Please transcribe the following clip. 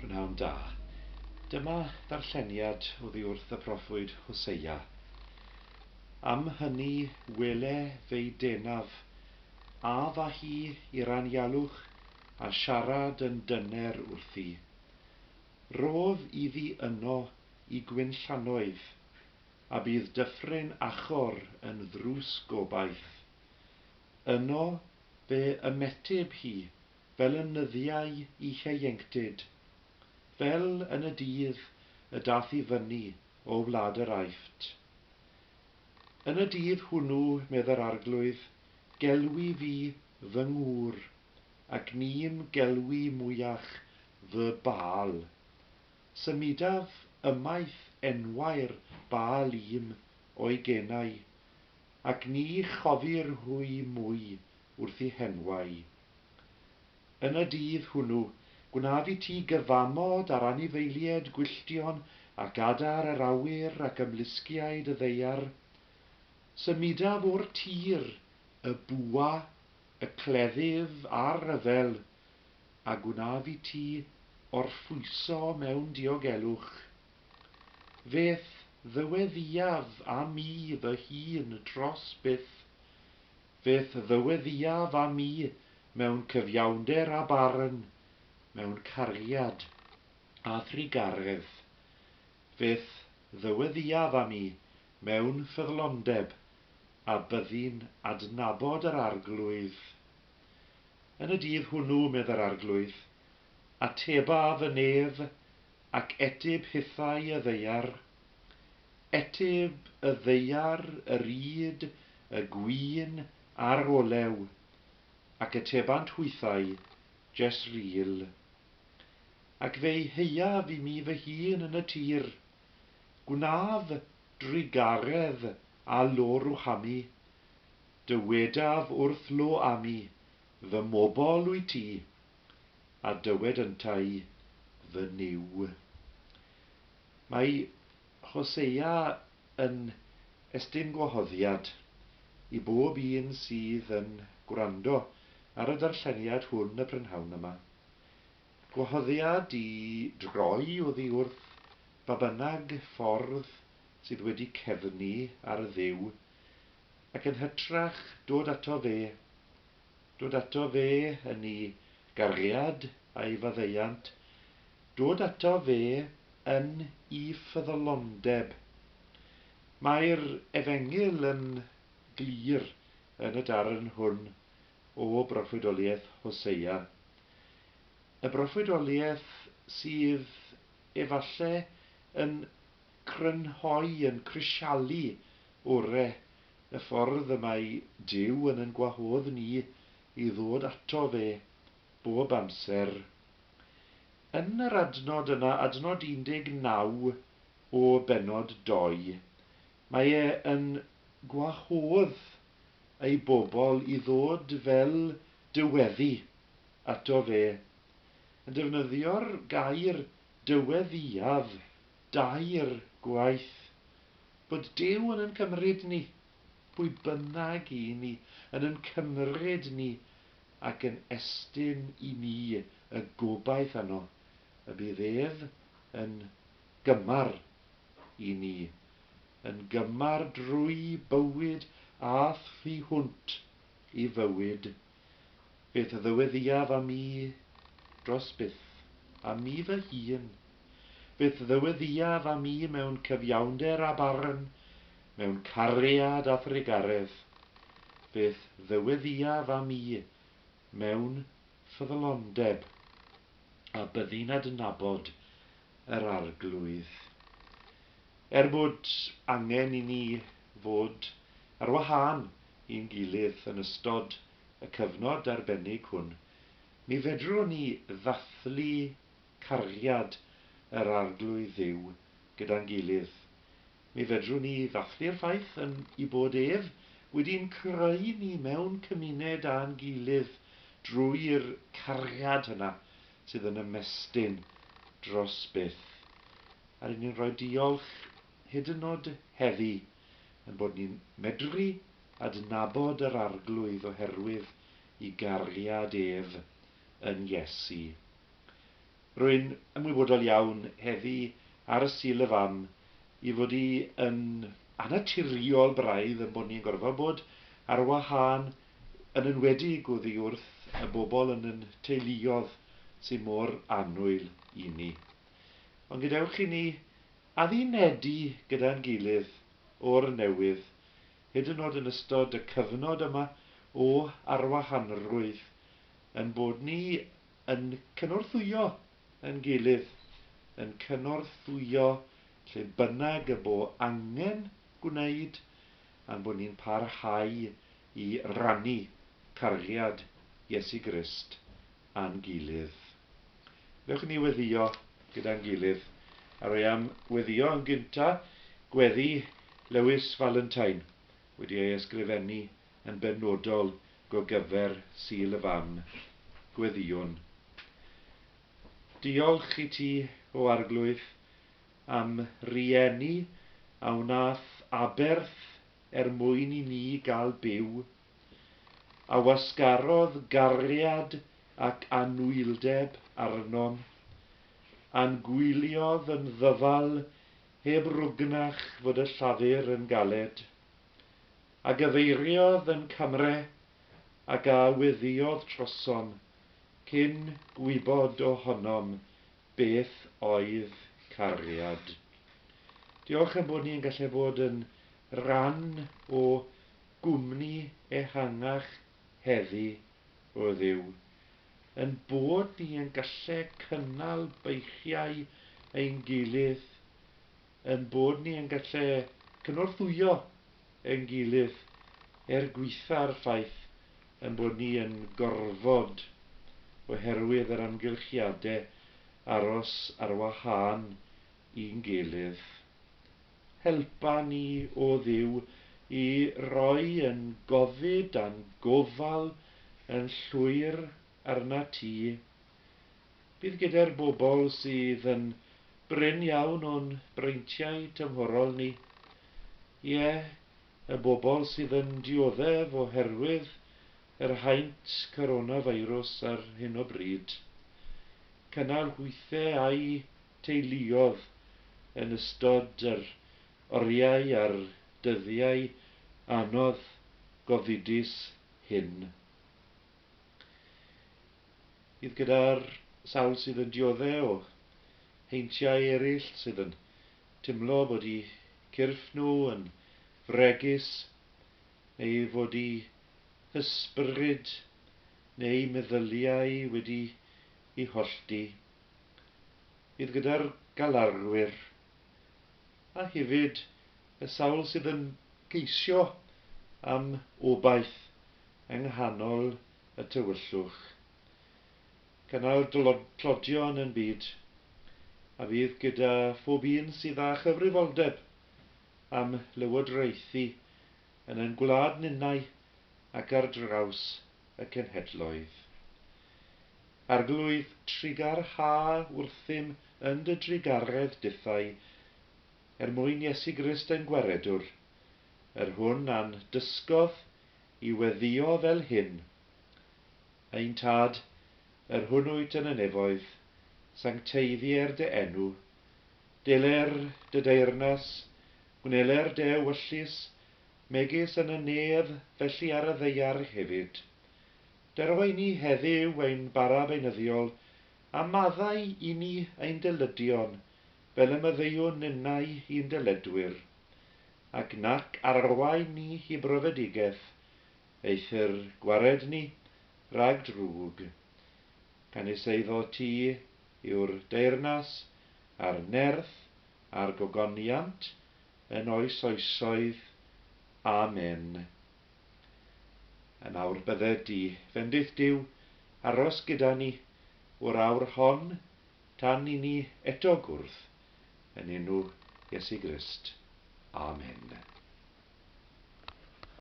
Prynhawn da. Dyma ddarlleniad oddi wrth y proffwyd Hosea. Am hynny wele fei denaf, a fa hi i'r anialwch a siarad yn dyner wrthi. Rof iddi yno I gwynllanoedd, a bydd dyffryn achor yn ddrws gobaith. Yno fe ymeteb hi fel y nyddiau I ieuenctid, fel yn y dydd y dath I fyny o wlad yr Aifft. Yn y dydd hwnnw, medd yr arglwydd, gelwi fi fy ngŵr, ac ni'n gelwi mwyach fy Baal. Symudaf ymaith enwair Baal im o'i genau, ac ni chofir hwy mwy wrth I henwau. Yn y dydd hwnnw, gwnaf I ti gyfamod ar anifeilied gwylltion ac adar yr awyr ac ymlusgiaid y ddeiar. Symudaf o'r tir, y bwa, y cleddyf a'r rhyfel, a gwnaf I ti orffwyso mewn diogelwch. Feth ddyweddiaf a mi fy hun dros byth. Feth ddyweddiaf a mi mewn cyfiawnder a barn, mewn cariad a thrigaredd. Feth ddyweddiaf a mi mewn ffyddlondeb, a byddi'n adnabod yr arglwydd. Yn y dydd hwnnw, medd yr arglwydd, ateba fy nef ac etib hithau y ddeiar. Etib y ddeiar, y ryd, y gwyn a'r olew, ac atebant hwythau Jesreel. Ac fei heiaf I mi fy hun yn y tir, gwnaf drigaredd a lo rwhami, dywedaf wrth lo ami, fy mobol wyt ti, a dywed yntai fy niw. Mae Hosea yn estyn gwahoddiad I bob un sydd yn gwrando ar y darlleniad hwn y prynhawn yma. Gwahoddiad I droi oddi wrth ba bynnag ffordd sydd wedi cefnu ar y dduw, ac yn hytrach dod ato fe yn ei gariad a'i faddeuant, dod ato fe yn ei ffyddlondeb. Mae'r efengyl yn glir yn y darn hwn o broffwydoliaeth Hosea. Y broffwydoliaeth sydd efallai yn crynhoi, yn crisialu ore y ffordd y mae Duw yn gwahodd ni I ddod ato fe bob amser. Yn yr adnod yna, adnod 19 o benod 2, mae yn gwahodd ei bobl I ddod fel dyweddi ato fe, yn defnyddio'r gair dyweddiaf 2 gwaith, bod Duw yn cymryd ni, pwy bynnag I ni, yn cymryd ni ac yn estyn I ni y gobaith yno, y bydd ef yn gymar I ni, yn gymar drwy bywyd a thu hwnt I fywyd. Beth ddyweddiaf a mi dros byth, a mi fy hun. Beth ddyweddiaf a mi mewn cyfiawnder a barn, mewn cariad a thrigaredd. Beth ddyweddiaf a mi mewn ffyddlondeb, a byddi'n adnabod yr arglwydd. Bod angen I ni fod ar wahân i'n gilydd yn ystod y cyfnod arbennig hwn, mi fedrwn ni ddathlu cariad yr arglwydd Dduw gyda'n gilydd. Mi fedrwn ni ddathlu'r ffaith I bod ef wedi'n creu ni mewn cymuned a'n gilydd drwy'r cariad hynna sydd yn ymestyn dros byth. A ni'n rhoi diolch hyd yn oed heddi yn bod ni'n medru adnabod yr arglwydd oherwydd I gariad ef yn Iesu. Rwy'n ymwybodol iawn heddi ar y Sul y Fam i fod i yn anaturiol braidd yn bod ni'n gorfod bod ar wahân yn enwedig oddi wrth y bobl yn yn teuluodd sy'n mor annwyl i ni. Ond gadewch i ni addunedi gyda'n gilydd o'r newydd, hyd yn oed yn ystod y cyfnod yma o arwahanrwydd, yn bod ni yn cynorthwyo yn gilydd, yn cynorthwyo lle bynnag y bo angen gwneud, a'n bod ni'n parhau i rannu cariad Iesu Grist a'n gilydd. Dewch ni weddio gyda'n gilydd, a rwy am weddio yn gynta gweddi Lewis Valentine, wedi ei ysgrifennu yn benodol go gyfer Sul y Fam. Gweddiwn. Diolch i ti, o arglwydd, am rieni a wnaeth aberth mwyn i ni gael byw, a wasgarodd gariad ac anwyldeb arnom, a'n gwyliodd yn ddyfal heb rwgnach fod y llafur yn galed, a gyfeiriodd yn cymre ac a weddiodd trosom, cyn gwybod ohonom beth oedd cariad. Diolch am bod ni'n gallu bod yn ran o gwmni ehangach heddi o Dduw, yn bod ni yn gallu cynnal beichiau ein gilydd, yn bod ni yn gallu cynorthwyo ein gilydd gweitha'r ffaith yn bod ni yn gorfod oherwydd yr amgylchiadau aros ar wahân i'n gilydd. Helpa ni o Dduw i roi yn gofid a'n gofal yn llwyr arna ti. Bydd gyda'r bobl sydd yn brin iawn o'n breintiau tymhorol ni. Ie, y bobl sydd yn dioddef oherwydd yr haint coronavirus ar hyn o bryd. Cynnal hwythau a'i teuluodd yn ystod yr oriau a'r dyddiau anodd gofidus hyn. Bydd gyda'r sawl sydd yn dioddef o heintiau eraill sydd yn teimlo bod i cyrff nhw yn fregus, neu fod i hysbryd neu meddyliau wedi eu hollti. Bydd gyda'r galarwyr a hefyd y sawl sydd yn ceisio am obaith yng nghanol y tywyllwch. Cynnal tlodion yn byd, a fydd gyda phob un sydd â chyfrifoldeb am lywodraethu yn ein gwlad ninnau ac ar draws y cenhedloedd. Arglwydd trigar ha wrthym yn dy drigaredd dithau, mwyn Iesu Grist yn gweredwr, hwn a'n dysgodd i weddio fel hyn. Ein tad, hwn wyt yn y nefoedd, sancteiddier dy enw, deler dy deyrnas, gwneler dy ewyllus, megis yn y nedd felly ar y ddeiar hefyd. Derwai ni heddiw ein bara beunyddiol, a maddau i ni ein dylydion, fel y maddeuwn ninnau i'n dyledwyr, ac nac arwain ni i brofedigaeth, eithir gwared ni rhag drwg. Canis eiddo ti yw'r deyrnas, a'r nerth, a'r gogoniant, yn oes oesoedd. Amen. Yn awr bydde di, fendith Duw, aros gyda ni o'r awr hon, tan i ni eto gwrdd, yn enw Iesu Grist. Amen.